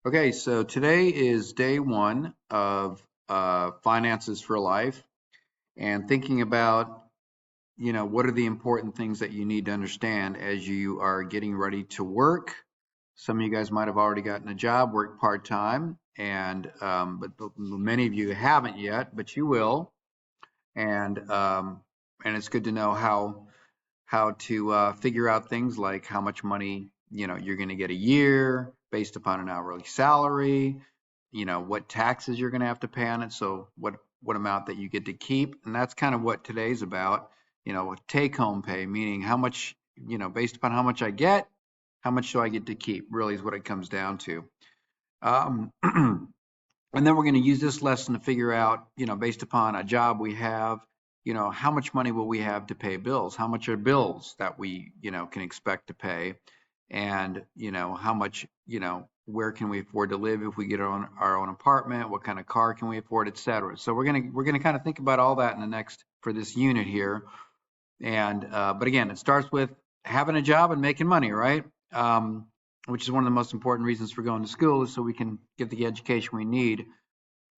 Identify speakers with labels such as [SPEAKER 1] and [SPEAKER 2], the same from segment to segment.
[SPEAKER 1] Okay, so today is day one of Finances for Life and thinking about, what are the important things that you need to understand as you are getting ready to work. Some of you guys might have already gotten a job, work part-time, but many of you haven't yet, but you will. And it's good to know how to figure out things like how much money you're going to get a year based upon an hourly salary, what taxes you're going to have to pay on it, so what amount that you get to keep. And that's kind of what today's about. Take home pay, meaning how much, based upon how much I get, how much do I get to keep, really is what it comes down to. And then we're going to use this lesson to figure out, based upon a job we have, how much money will we have to pay bills? How much are bills that we, can expect to pay? And, how much, where can we afford to live if we get our own apartment? What kind of car can we afford, et cetera? So we're going to kind of think about all that for this unit here. And, but again, it starts with having a job and making money, right? Which is one of the most important reasons for going to school, is so we can get the education we need,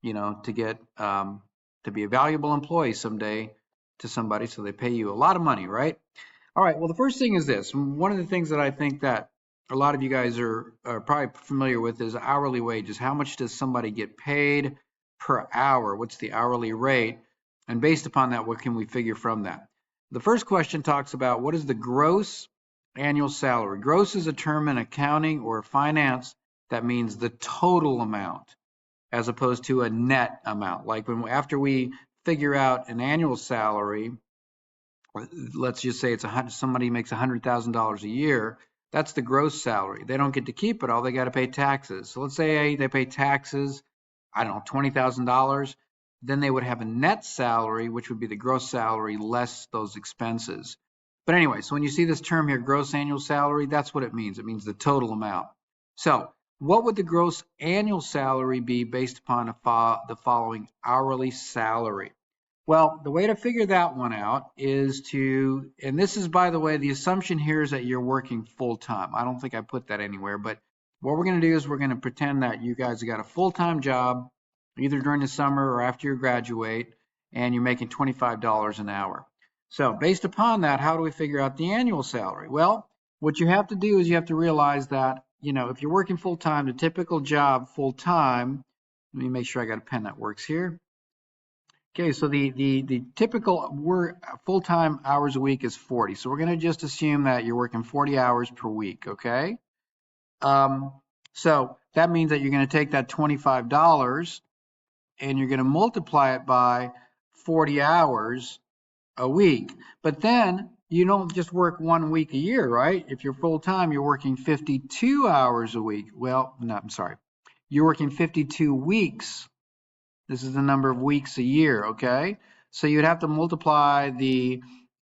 [SPEAKER 1] to get to be a valuable employee someday to somebody, so they pay you a lot of money, right? All right, well, the first thing is this. One of the things that I think that a lot of you guys are probably familiar with is hourly wages. How much does somebody get paid per hour? What's the hourly rate? And based upon that, what can we figure from that? The first question talks about what is the gross annual salary. Gross is a term in accounting or finance that means the total amount, as opposed to a net amount. Like after we figure out an annual salary, let's just say somebody makes $100,000 a year, that's the gross salary. They don't get to keep it all, they got to pay taxes. So let's say they pay taxes, I don't know, $20,000. Then they would have a net salary, which would be the gross salary less those expenses. But anyway, so when you see this term here, gross annual salary, that's what it means. It means the total amount. So what would the gross annual salary be based upon the following hourly salary? Well, the way to figure that one out is and this is, by the way, the assumption here is that you're working full-time. I don't think I put that anywhere, but what we're going to do is we're going to pretend that you guys have got a full-time job, either during the summer or after you graduate, and you're making $25 an hour. So based upon that, how do we figure out the annual salary? Well, what you have to do is you have to realize that, if you're working full-time, the typical job full-time, let me make sure I got a pen that works here. Okay, so the typical full-time hours a week is 40. So we're going to just assume that you're working 40 hours per week, okay? So that means that you're going to take that $25 and you're going to multiply it by 40 hours a week. But then you don't just work 1 week a year, right? If you're full-time, you're working 52 hours a week. Well, no, I'm sorry. You're working 52 weeks. This is the number of weeks a year, okay? So you'd have to multiply the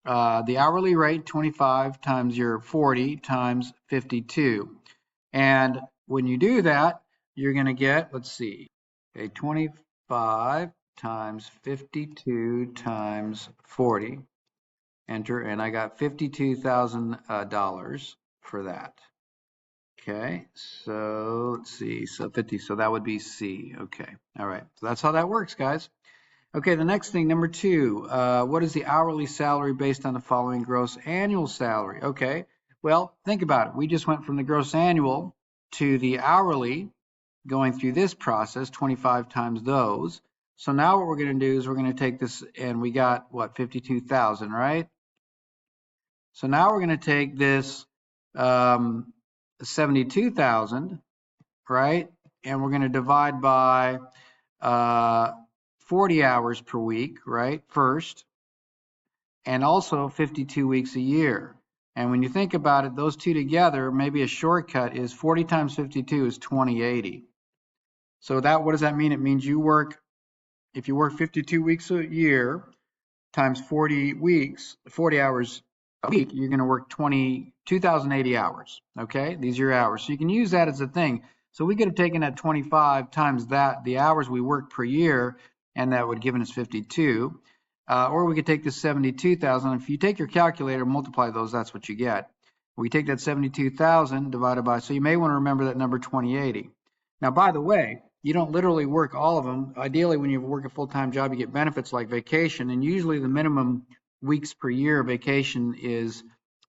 [SPEAKER 1] hourly rate, 25, times your 40 times 52. And when you do that, you're going to get, let's see, okay, 25 times 52 times 40. Enter, and I got $52,000 for that. Okay, so let's see, so 50, so that would be C. Okay, all right, so that's how that works, guys. Okay, the next thing, number two, what is the hourly salary based on the following gross annual salary? Okay, well, think about it. We just went from the gross annual to the hourly, going through this process, 25 times those. So now what we're going to do is we're going to take this, and we got, what, 52,000, right? So now we're going to take this 72,000, right? And we're going to divide by 40 hours per week, right? First, and also 52 weeks a year. And when you think about it, those two together, maybe a shortcut is 40 times 52 is 2080. So what does that mean? It means if you work 52 weeks a year times 40 hours a week, you're going to work 2,080 hours. Okay, these are your hours. So you can use that as a thing. So we could have taken that 25 times the hours we work per year, and that would have given us 52. Or we could take this 72,000. If you take your calculator, multiply those, that's what you get. We take that 72,000 divided by, so you may want to remember that number 2080. Now, by the way, you don't literally work all of them. Ideally, when you work a full-time job, you get benefits like vacation, and usually the minimum weeks per year vacation is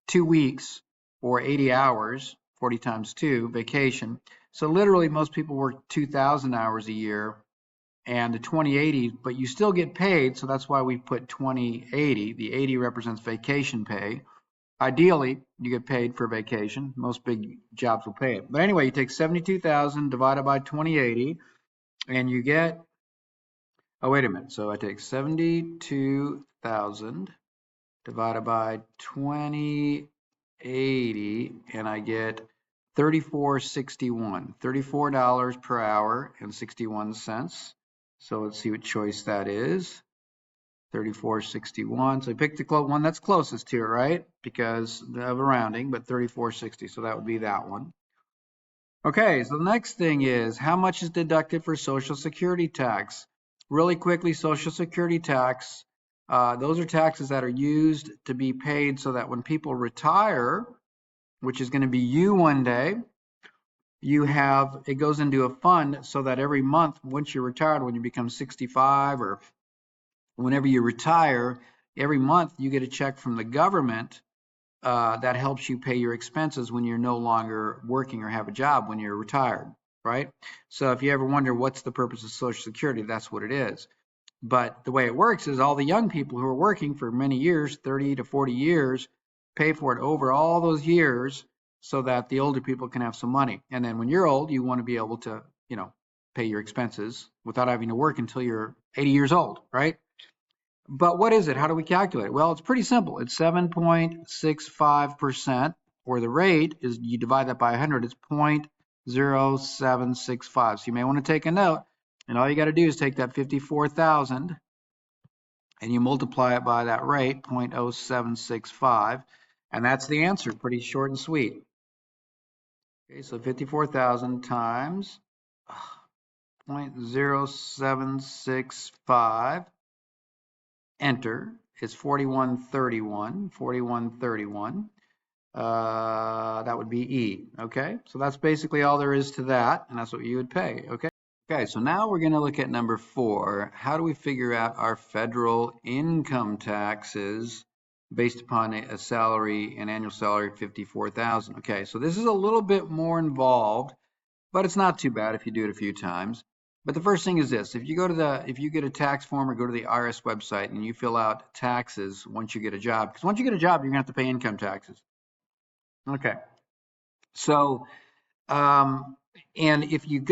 [SPEAKER 1] 2 weeks or 80 hours, 40 times 2 vacation. So literally, most people work 2,000 hours a year and the 2080, but you still get paid. So that's why we put 2080. The 80 represents vacation pay. Ideally, you get paid for vacation. Most big jobs will pay it. But anyway, you take 72,000 divided by 2080 and you get, oh, wait a minute. So I take 72,000 divided by 2080 and I get 34.61, $34 per hour and 61 cents. So let's see what choice that is. 34.61. So I picked the one that's closest to it, right? Because of a rounding, but 34.60. So that would be that one. Okay, so the next thing is how much is deducted for Social Security tax? Really quickly, Social Security tax, those are taxes that are used to be paid so that when people retire, which is going to be you one day, you have, it goes into a fund so that every month, once you're retired, when you become 65 or whenever you retire, every month you get a check from the government that helps you pay your expenses when you're no longer working or have a job when you're retired, right? So if you ever wonder what's the purpose of Social Security, that's what it is. But the way it works is all the young people who are working for many years, 30 to 40 years, pay for it over all those years so that the older people can have some money. And then when you're old, you want to be able to, pay your expenses without having to work until you're 80 years old, right? But what is it? How do we calculate it? Well, it's pretty simple. It's 7.65%, or the rate is, you divide that by 100, it's 0.0765. So you may want to take a note, and all you got to do is take that 54,000 and you multiply it by that rate, 0.0765, and that's the answer. Pretty short and sweet. Okay, so 54,000 times 0.0765. Enter is 4131. That would be E. Okay, so that's basically all there is to that, and that's what you would pay. Okay, so now we're going to look at number 4. How do we figure out our federal income taxes based upon a salary, an annual salary of 54,000? Okay, so this is a little bit more involved, but it's not too bad if you do it a few times. But the first thing is this: if you get a tax form or go to the IRS website and you fill out taxes once you get a job, because once you get a job, you're gonna have to pay income taxes. Okay. So, and if you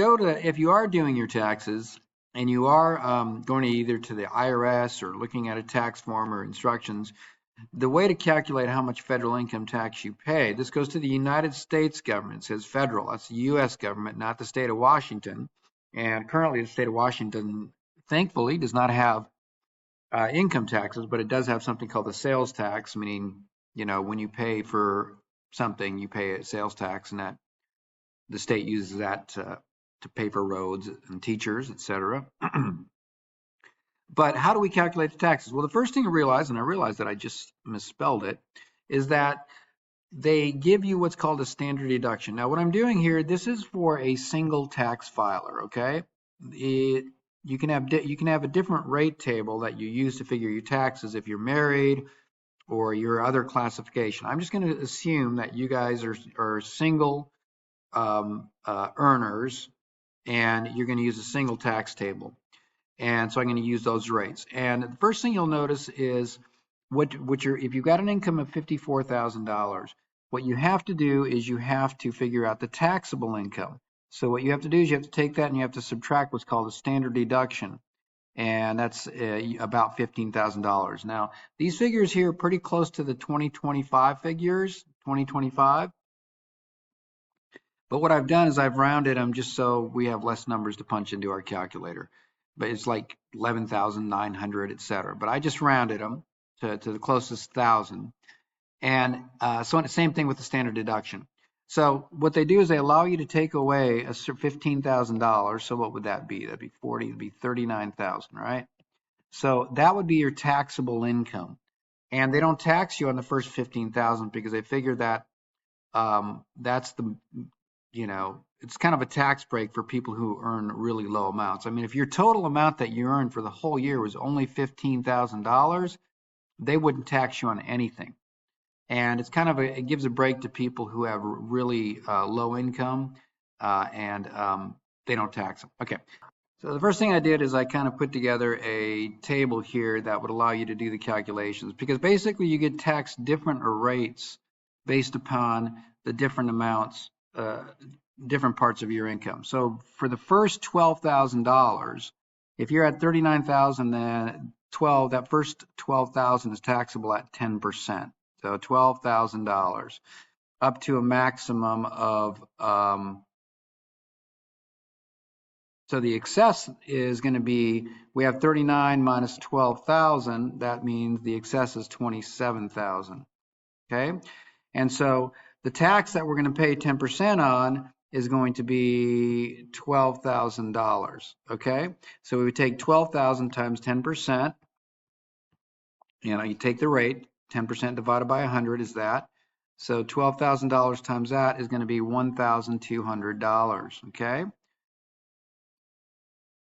[SPEAKER 1] are doing your taxes and you are going to either to the IRS or looking at a tax form or instructions, the way to calculate how much federal income tax you pay, this goes to the United States government. It says federal, that's the U.S. government, not the state of Washington. And currently the state of Washington, thankfully, does not have income taxes, but it does have something called the sales tax, meaning, when you pay for something, you pay a sales tax, and that the state uses that to pay for roads and teachers, etc. But how do we calculate the taxes? Well, the first thing I realized, and I realized that I just misspelled it, is that they give you what's called a standard deduction. Now, what I'm doing here, this is for a single tax filer, okay? You can have a different rate table that you use to figure your taxes if you're married or your other classification. I'm just going to assume that you guys are single earners, and you're going to use a single tax table. And so I'm going to use those rates. And the first thing you'll notice is if you've got an income of $54,000, what you have to do is you have to figure out the taxable income. So what you have to do is you have to take that and you have to subtract what's called a standard deduction. And that's about $15,000. Now, these figures here are pretty close to the 2025 figures, 2025. But what I've done is I've rounded them just so we have less numbers to punch into our calculator. But it's like 11,900, etc. But I just rounded them to the closest thousand. And so the same thing with the standard deduction. So what they do is they allow you to take away $15,000. So what would that be? That'd be 40, it'd be 39,000, right? So that would be your taxable income. And they don't tax you on the first 15,000 because they figure that that's you know, it's kind of a tax break for people who earn really low amounts. I mean, if your total amount that you earned for the whole year was only $15,000, they wouldn't tax you on anything. And it's kind of it gives a break to people who have really low income and they don't tax them. Okay. So the first thing I did is I kind of put together a table here that would allow you to do the calculations, because basically you get taxed different rates based upon the different amounts, different parts of your income. So for the first $12,000, if you're at 39,000, then that first 12,000 is taxable at 10%. So $12,000 up to a maximum of so the excess is going to be, we have 39 minus 12,000. That means the excess is 27,000. Okay. And so the tax that we're going to pay 10% on is going to be $12,000. Okay. So we would take 12,000 times 10%. You know, you take the rate, 10% divided by 100 is that. So $12,000 times that is going to be $1,200. Okay.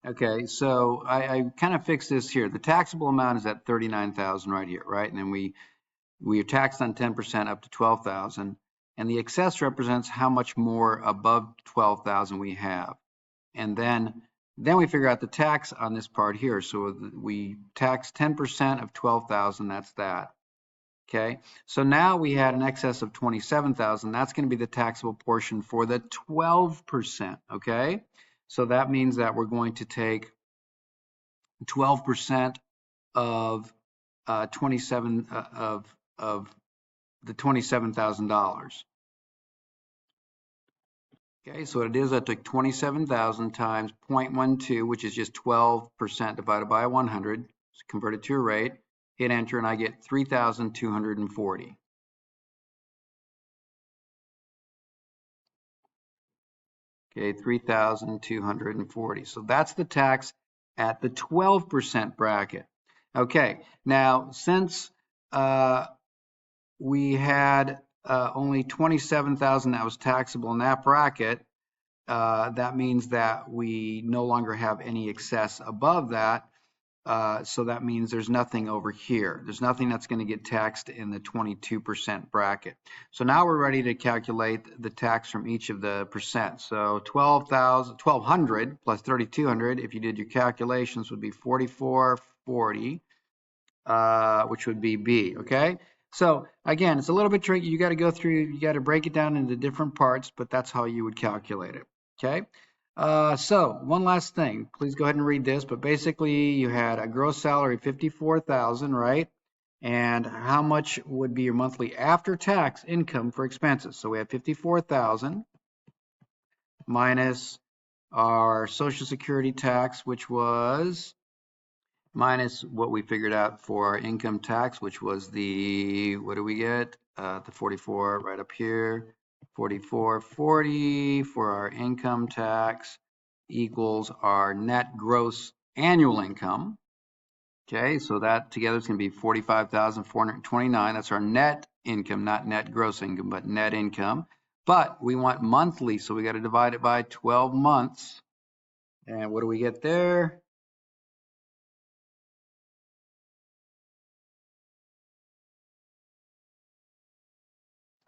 [SPEAKER 1] Okay, so I kind of fixed this here. The taxable amount is at 39,000 right here, right? And then we are taxed on 10% up to 12,000, and the excess represents how much more above 12,000 we have. And then we figure out the tax on this part here. So we tax 10% of 12,000, that's that. Okay, so now we had an excess of 27,000. That's going to be the taxable portion for the 12%, okay? So that means that we're going to take 12% of 27 of the $27,000. Okay, so what it is, I took 27,000 times 0.12, which is just 12% divided by 100, converted to a rate, hit enter, and I get 3,240. Okay, 3,240. So that's the tax at the 12% bracket. Okay, now since we had only 27,000 that was taxable in that bracket, that means that we no longer have any excess above that. So that means there's nothing over here. There's nothing that's going to get taxed in the 22% bracket. So now we're ready to calculate the tax from each of the percent. So 1,200 plus 3,200, if you did your calculations, would be 4,440, which would be B, okay? So again, it's a little bit tricky. You got to go through, you got to break it down into different parts, but that's how you would calculate it, okay? So one last thing, please go ahead and read this, but basically you had a gross salary of 54,000, right? And how much would be your monthly after-tax income for expenses? So we have 54,000 minus our Social Security tax, which was minus what we figured out for our income tax, which was the, what do we get? The 44 right up here. 4440 for our income tax equals our net gross annual income. Okay, so that together is going to be 45,429. That's our net income, not net gross income, but net income. But we want monthly, so we got to divide it by 12 months. And what do we get there?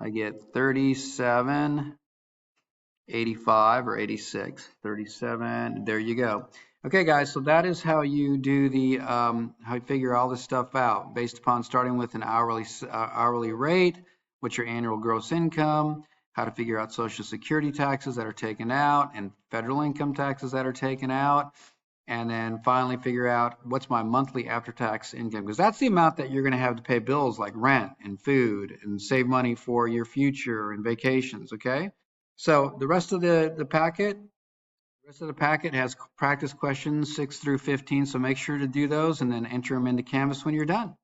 [SPEAKER 1] I get 3785 or 86, 37. There you go. Okay, guys, so that is how you do the how you figure all this stuff out based upon starting with an hourly rate, what's your annual gross income, how to figure out Social Security taxes that are taken out and federal income taxes that are taken out, and then finally figure out what's my monthly after-tax income, because that's the amount that you're going to have to pay bills like rent and food and save money for your future and vacations, okay? So the rest of the packet has practice questions 6 through 15, so make sure to do those and then enter them into Canvas when you're done.